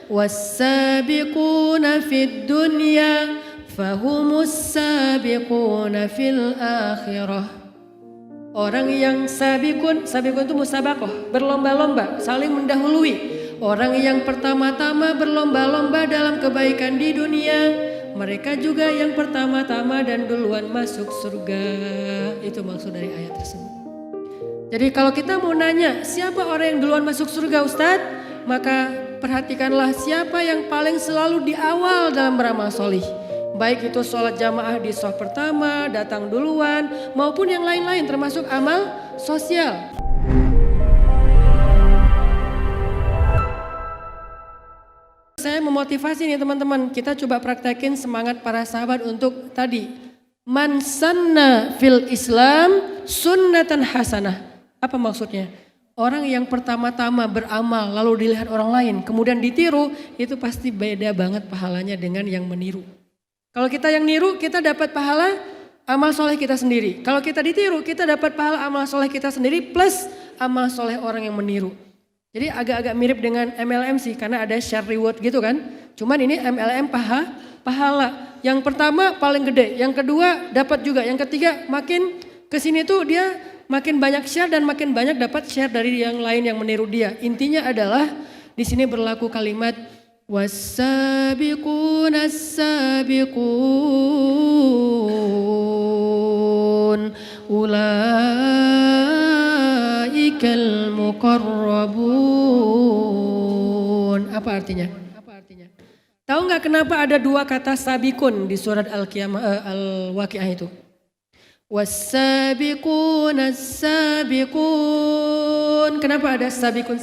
Was-sabiquna fid dunya fahumus sabiquna fil akhirah. Orang yang sabikun itu musabaqah, berlomba-lomba, saling mendahului. Orang yang pertama-tama berlomba-lomba dalam kebaikan di dunia, mereka juga yang pertama-tama dan duluan masuk surga. Itu maksud dari ayat tersebut. Jadi kalau kita mau nanya siapa orang yang duluan masuk surga Ustadz, maka perhatikanlah siapa yang paling selalu di awal dalam beramal solih. Baik itu sholat jamaah di shaf pertama, datang duluan, maupun yang lain-lain termasuk amal sosial. Saya memotivasi nih teman-teman, kita coba praktekin semangat para sahabat untuk tadi. Man sanna fil Islam sunnatan hasanah. Apa maksudnya? Orang yang pertama-tama beramal lalu dilihat orang lain kemudian ditiru, itu pasti beda banget pahalanya dengan yang meniru. Kalau kita yang niru, kita dapat pahala amal soleh kita sendiri. Kalau kita ditiru, kita dapat pahala amal soleh kita sendiri plus amal soleh orang yang meniru. Jadi agak-agak mirip dengan MLM sih, karena ada share reward gitu kan. Cuman ini MLM pahala. Yang pertama paling gede, yang kedua dapat juga, yang ketiga makin kesini tuh dia makin banyak share dan makin banyak dapat share dari yang lain yang meniru dia. Intinya adalah di sini berlaku kalimat was-sabiquna as-sabiqun ulaikal muqarrabun. Apa artinya? Tahu nggak kenapa ada dua kata sabikun di surat Al-Waqiah itu? Was-sabiquna as-sabiqun. Kenapa ada sabikun?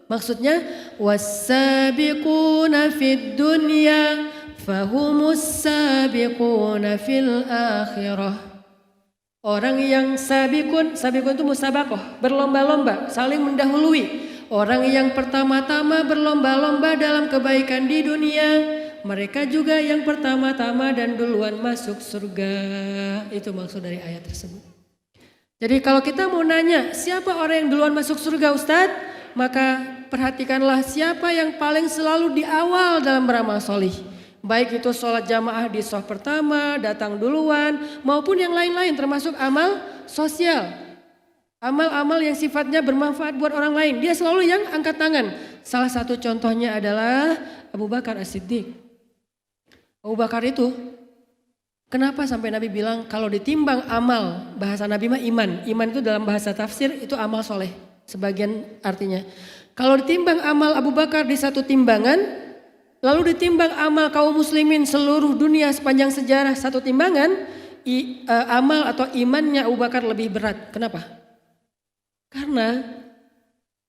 Maksudnya was-sabiquna fid dunya fahumus sabiquna fil akhirah. Orang yang sabikun itu musabaqah, berlomba-lomba, saling mendahului. Orang yang pertama-tama berlomba-lomba dalam kebaikan di dunia, mereka juga yang pertama-tama dan duluan masuk surga. Itu maksud dari ayat tersebut. Jadi kalau kita mau nanya siapa orang yang duluan masuk surga Ustadz, maka perhatikanlah siapa yang paling selalu di awal dalam beramal solih. Baik itu sholat jamaah di shaf pertama, datang duluan, maupun yang lain-lain termasuk amal sosial. Amal-amal yang sifatnya bermanfaat buat orang lain. Dia selalu yang angkat tangan. Salah satu contohnya adalah Abu Bakar As-Siddiq. Abu Bakar itu kenapa sampai Nabi bilang kalau ditimbang amal, bahasa Nabi mah iman. Iman itu dalam bahasa tafsir itu amal soleh. Sebagian artinya. Kalau ditimbang amal Abu Bakar di satu timbangan, lalu ditimbang amal kaum muslimin seluruh dunia sepanjang sejarah satu timbangan, amal atau imannya Abu Bakar lebih berat. Kenapa? Karena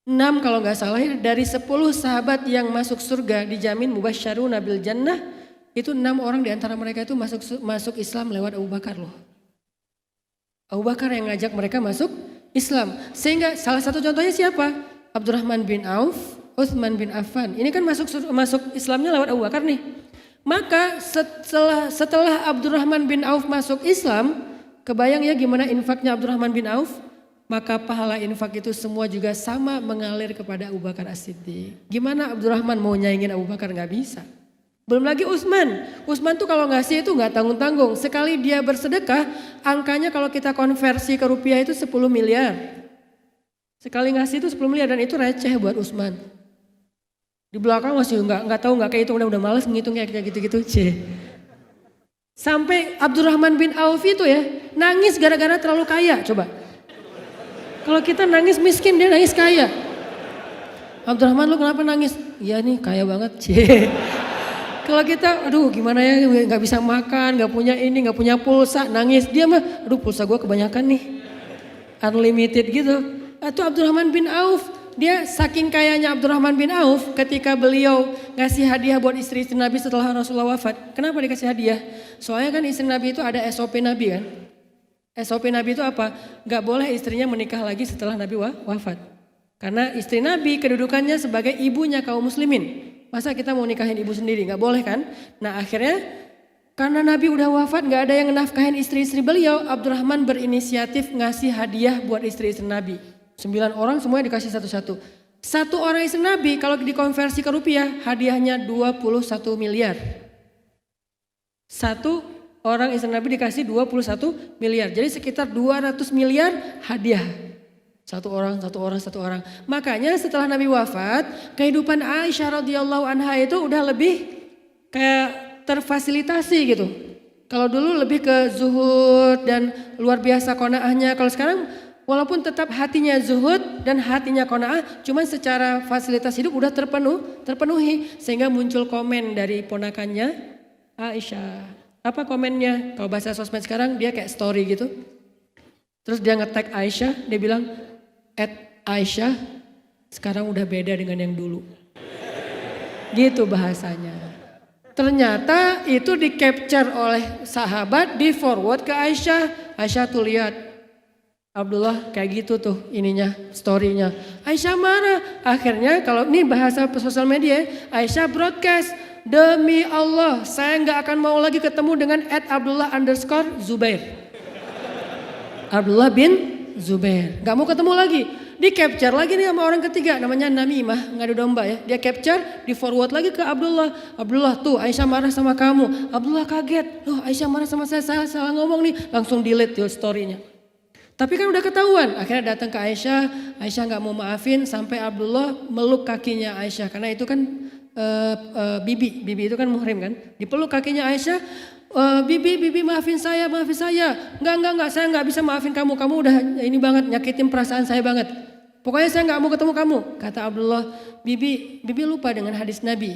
6 kalau nggak salah dari 10 sahabat yang masuk surga dijamin mubasysyaruna bil jannah, itu 6 orang di antara mereka itu masuk Islam lewat Abu Bakar loh. Abu Bakar yang ngajak mereka masuk Islam. Sehingga salah satu contohnya siapa? Abdurrahman bin Auf, Utsman bin Affan. Ini kan masuk Islamnya lewat Abu Bakar nih. Maka setelah Abdurrahman bin Auf masuk Islam, kebayang ya gimana infaknya Abdurrahman bin Auf? Maka pahala infak itu semua juga sama mengalir kepada Abu Bakar As-Siddiq. Gimana Abdurrahman mau nyaingin Abu Bakar? Gak bisa. Belum lagi Utsman. Utsman tuh kalau ngasih itu gak tanggung-tanggung. Sekali dia bersedekah, angkanya kalau kita konversi ke rupiah itu 10 miliar. Sekali ngasih itu 10 miliar dan itu receh buat Utsman. Di belakang masih nggak tahu, nggak kehitung, udah males ngitung kayak gitu-gitu. Sampai Abdurrahman bin Auf itu ya nangis gara-gara terlalu kaya. Coba. Kalau kita nangis miskin, dia nangis kaya. Abdurrahman, lu kenapa nangis? Iya nih kaya banget. Kalau kita, aduh gimana ya, nggak bisa makan, nggak punya ini, nggak punya pulsa, nangis. Dia mah, aduh pulsa gue kebanyakan nih, unlimited gitu. Atau Abdurrahman bin Auf, dia saking kayanya Abdurrahman bin Auf, ketika beliau ngasih hadiah buat istri-istri Nabi setelah Rasulullah wafat. Kenapa dikasih hadiah? Soalnya kan istri Nabi itu ada SOP Nabi kan. SOP Nabi itu apa? Gak boleh istrinya menikah lagi setelah Nabi wafat. Karena istri Nabi kedudukannya sebagai ibunya kaum muslimin. Masa kita mau nikahin ibu sendiri? Gak boleh kan? Nah akhirnya karena Nabi udah wafat gak ada yang nafkahin istri-istri beliau. Abdurrahman berinisiatif ngasih hadiah buat istri-istri Nabi. 9 orang semuanya dikasih satu-satu. Satu orang istri Nabi kalau dikonversi ke rupiah hadiahnya 21 miliar. Satu orang istri Nabi dikasih 21 miliar. Jadi sekitar 200 miliar hadiah. Satu orang. Makanya setelah Nabi wafat, kehidupan Aisyah radhiyallahu anha itu udah lebih kayak terfasilitasi gitu. Kalau dulu lebih ke zuhud dan luar biasa qanaahnya. Kalau sekarang walaupun tetap hatinya zuhud dan hatinya qanaah, cuman secara fasilitas hidup udah terpenuhi. Sehingga muncul komen dari ponakannya Aisyah. Apa komennya? Kalau bahasa sosmed sekarang dia kayak story gitu. Terus dia nge-tag Aisyah, dia bilang, @Aisyah sekarang udah beda dengan yang dulu. Gitu bahasanya. Ternyata itu di capture oleh sahabat, di forward ke Aisyah. Aisyah tuh lihat, Abdullah kayak gitu tuh ininya, storynya. Aisyah marah. Akhirnya kalau ini bahasa sosial media, Aisyah broadcast, demi Allah saya nggak akan mau lagi ketemu dengan @Abdullah_Zubair. Abdullah bin Zubair. Gak mau ketemu lagi. Di capture lagi nih sama orang ketiga namanya Namimah, ngadu domba ya. Dia capture, di forward lagi ke Abdullah. Abdullah tuh Aisyah marah sama kamu. Abdullah kaget. Loh Aisyah marah sama saya salah ngomong nih. Langsung delete tuh story-nya. Tapi kan udah ketahuan. Akhirnya datang ke Aisyah. Aisyah gak mau maafin sampai Abdullah meluk kakinya Aisyah. Karena itu kan bibi itu kan muhrim kan. Dipeluk kakinya Aisyah. Bibi maafin saya. Enggak, saya enggak bisa maafin kamu. Kamu udah ini banget, nyakitin perasaan saya banget. Pokoknya saya enggak mau ketemu kamu. Kata Abdullah, bibi lupa dengan hadis Nabi.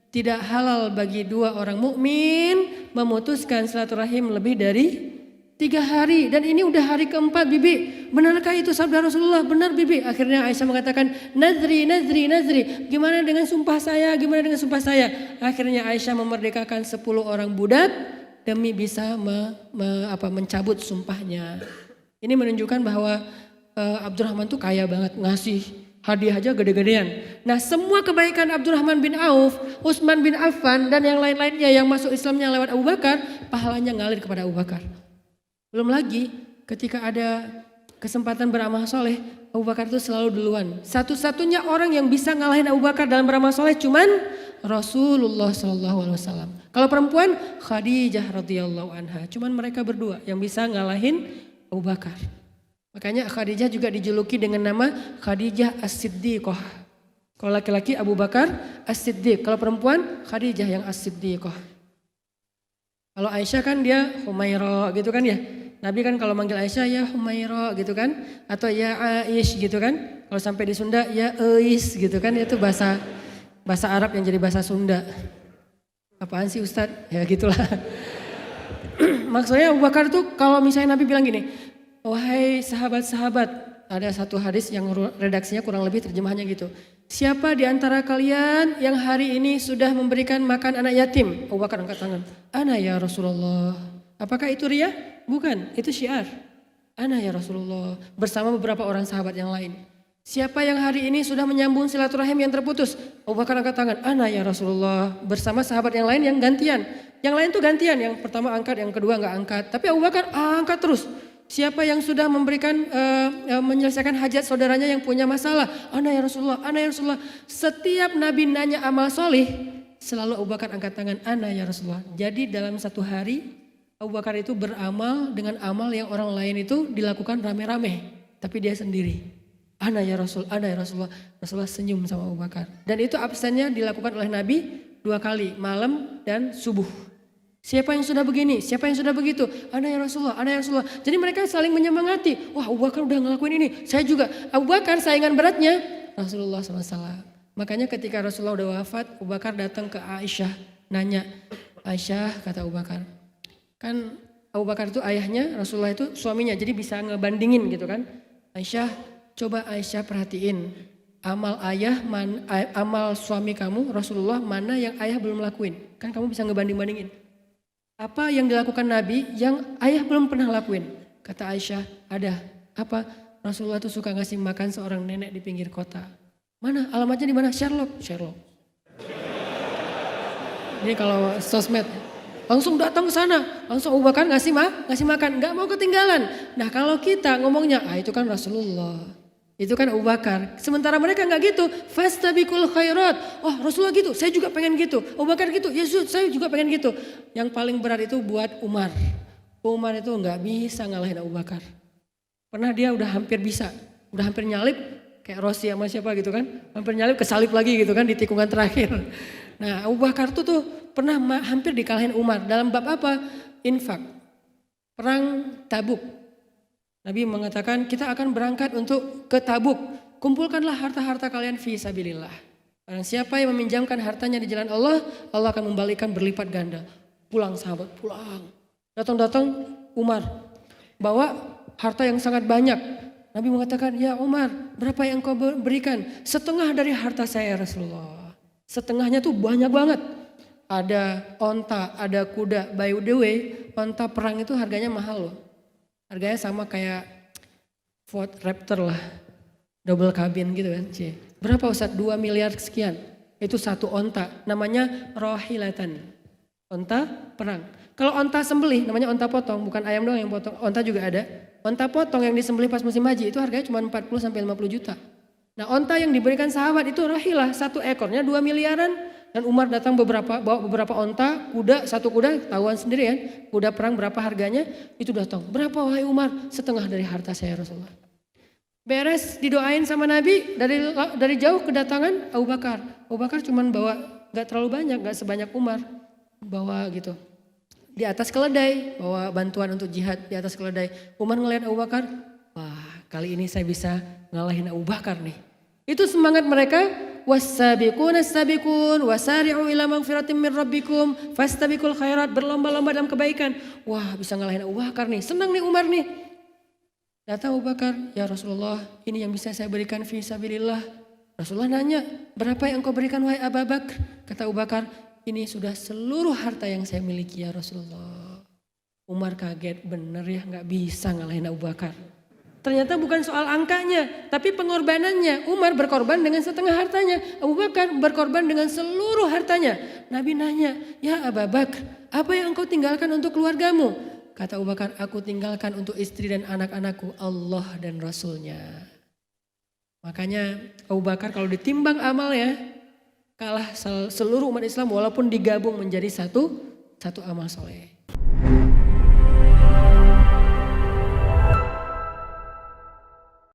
Tidak halal bagi dua orang mukmin memutuskan silaturahim lebih dari 3 hari. Dan ini udah hari keempat bibi. Benarkah itu sabda Rasulullah? Benar bibi. Akhirnya Aisyah mengatakan, nazri. Gimana dengan sumpah saya? Akhirnya Aisyah memerdekakan 10 orang budak demi bisa mencabut sumpahnya. Ini menunjukkan bahwa Abdurrahman tuh kaya banget, ngasih hadiah aja gede-gedean. Nah semua kebaikan Abdurrahman bin Auf, Utsman bin Affan dan yang lain-lainnya yang masuk Islamnya lewat Abu Bakar, pahalanya ngalir kepada Abu Bakar. Belum lagi ketika ada kesempatan beramal soleh, Abu Bakar itu selalu duluan. Satu-satunya orang yang bisa ngalahin Abu Bakar dalam beramal soleh cuman Rasulullah SAW. Kalau perempuan Khadijah radhiyallahu anha. Cuman mereka berdua yang bisa ngalahin Abu Bakar. Makanya Khadijah juga dijuluki dengan nama Khadijah As-Siddiqah. Kalau laki-laki Abu Bakar As-Siddiq. Kalau perempuan Khadijah yang As-Siddiqah. Kalau Aisyah kan dia Humaira gitu kan ya. Nabi kan kalau manggil Aisyah ya Humaira gitu kan. Atau ya Aish gitu kan. Kalau sampai di Sunda ya Eis gitu kan. Itu bahasa Arab yang jadi bahasa Sunda. Apaan sih Ustadz? Ya gitulah. Maksudnya Abu Bakar tuh kalau misalnya Nabi bilang gini. Wahai sahabat-sahabat. Ada satu hadis yang redaksinya kurang lebih terjemahannya gitu. Siapa di antara kalian yang hari ini sudah memberikan makan anak yatim? Abu Bakar angkat tangan. Ana ya Rasulullah. Apakah itu riya? Bukan, itu syiar. Ana ya Rasulullah. Bersama beberapa orang sahabat yang lain. Siapa yang hari ini sudah menyambung silaturahim yang terputus? Abu Bakar angkat tangan. Ana ya Rasulullah. Bersama sahabat yang lain yang gantian. Yang lain tuh gantian. Yang pertama angkat, yang kedua gak angkat. Tapi Abu Bakar angkat terus. Siapa yang sudah memberikan menyelesaikan hajat saudaranya yang punya masalah? Ana ya Rasulullah, ana ya Rasulullah. Setiap Nabi nanya amal soleh, selalu Abu Bakar angkat tangan, ana ya Rasulullah. Jadi dalam satu hari Abu Bakar itu beramal dengan amal yang orang lain itu dilakukan rame-rame. Tapi dia sendiri. Ana ya Rasul, ana ya Rasulullah. Rasulullah senyum sama Abu Bakar. Dan itu absennya dilakukan oleh Nabi 2 kali, malam dan subuh. Siapa yang sudah begini, siapa yang sudah begitu, ana ya Rasulullah, ana ya Rasulullah. Jadi mereka saling menyemangati. Wah Abu Bakar udah ngelakuin ini, saya juga. Abu Bakar saingan beratnya Rasulullah SAW. Makanya ketika Rasulullah udah wafat, Abu Bakar datang ke Aisyah, nanya, Aisyah kata Abu Bakar, kan Abu Bakar itu ayahnya, Rasulullah itu suaminya, jadi bisa ngebandingin gitu kan. Aisyah, coba Aisyah perhatiin, amal amal suami kamu Rasulullah mana yang ayah belum lakuin. Kan kamu bisa ngebanding-bandingin. Apa yang dilakukan Nabi yang ayah belum pernah lakuin? Kata Aisyah, ada. Apa? Rasulullah itu suka ngasih makan seorang nenek di pinggir kota. Mana? Alamatnya di mana? Sherlock. Ini kalau sosmed. Langsung datang ke sana. Langsung Abu Bakar ngasih makan. Gak mau ketinggalan. Nah kalau kita ngomongnya, itu kan Rasulullah. Itu kan Abu Bakar. Sementara mereka nggak gitu. Fastabiqul khairat. Oh Rasulullah gitu, saya juga pengen gitu. Abu Bakar gitu, Yesus saya juga pengen gitu. Yang paling berat itu buat Umar. Umar itu nggak bisa ngalahin Abu Bakar. Pernah dia udah hampir bisa, udah hampir nyalip. Kayak Rossi sama siapa gitu kan. Hampir nyalip kesalip lagi gitu kan di tikungan terakhir. Nah Abu Bakar tuh pernah hampir dikalahin Umar. Dalam bab apa? Infak. Perang Tabuk. Nabi mengatakan kita akan berangkat untuk ke Tabuk. Kumpulkanlah harta-harta kalian fi sabilillah. Barang siapa yang meminjamkan hartanya di jalan Allah, Allah akan membalikan berlipat ganda. Pulang sahabat, pulang. Datang-datang Umar bawa harta yang sangat banyak. Nabi mengatakan, ya Umar berapa yang kau berikan? Setengah dari harta saya Rasulullah. Setengahnya tuh banyak banget. Ada onta, ada kuda. By the way, onta perang itu harganya mahal loh. Harganya sama kayak Ford Raptor lah. Double cabin gitu kan. Berapa Ustaz? 2 miliar sekian. Itu satu onta. Namanya rohilatan. Onta perang. Kalau onta sembelih namanya onta potong. Bukan ayam doang yang potong. Onta juga ada. Onta potong yang disembelih pas musim haji itu harganya cuma 40-50 juta. Nah onta yang diberikan sahabat itu rohilah. Satu ekornya 2 miliaran. Dan Umar datang bawa beberapa onta, kuda, satu kuda, tahuan sendiri ya. Kuda perang berapa harganya, itu datang. Berapa wahai Umar? Setengah dari harta saya Rasulullah. Beres didoain sama Nabi, dari jauh kedatangan Abu Bakar. Abu Bakar cuman bawa gak terlalu banyak, gak sebanyak Umar. Bawa gitu. Di atas keledai, bawa bantuan untuk jihad di atas keledai. Umar ngelihat Abu Bakar, wah kali ini saya bisa ngalahin Abu Bakar nih. Itu semangat mereka. Wassabiqun as-sabiqun wasari'u ila magfiratin min rabbikum fastabiqul khairat, berlomba-lomba dalam kebaikan. Wah, bisa ngalahin Abu Bakar nih. Senang nih Umar nih. Datang Abu Bakar, ya Rasulullah, ini yang bisa saya berikan fi sabilillah. Rasulullah nanya, berapa yang kau berikan wahai Abu Bakar? Kata Abu Bakar, ini sudah seluruh harta yang saya miliki ya Rasulullah. Umar kaget, bener ya nggak bisa ngalahin Abu Bakar. Ternyata bukan soal angkanya, tapi pengorbanannya. Umar berkorban dengan setengah hartanya. Abu Bakar berkorban dengan seluruh hartanya. Nabi nanya, ya Abu Bakar, apa yang engkau tinggalkan untuk keluargamu? Kata Abu Bakar, aku tinggalkan untuk istri dan anak-anakku Allah dan Rasulnya. Makanya Abu Bakar kalau ditimbang amalnya, kalah seluruh umat Islam walaupun digabung menjadi satu amal soleh.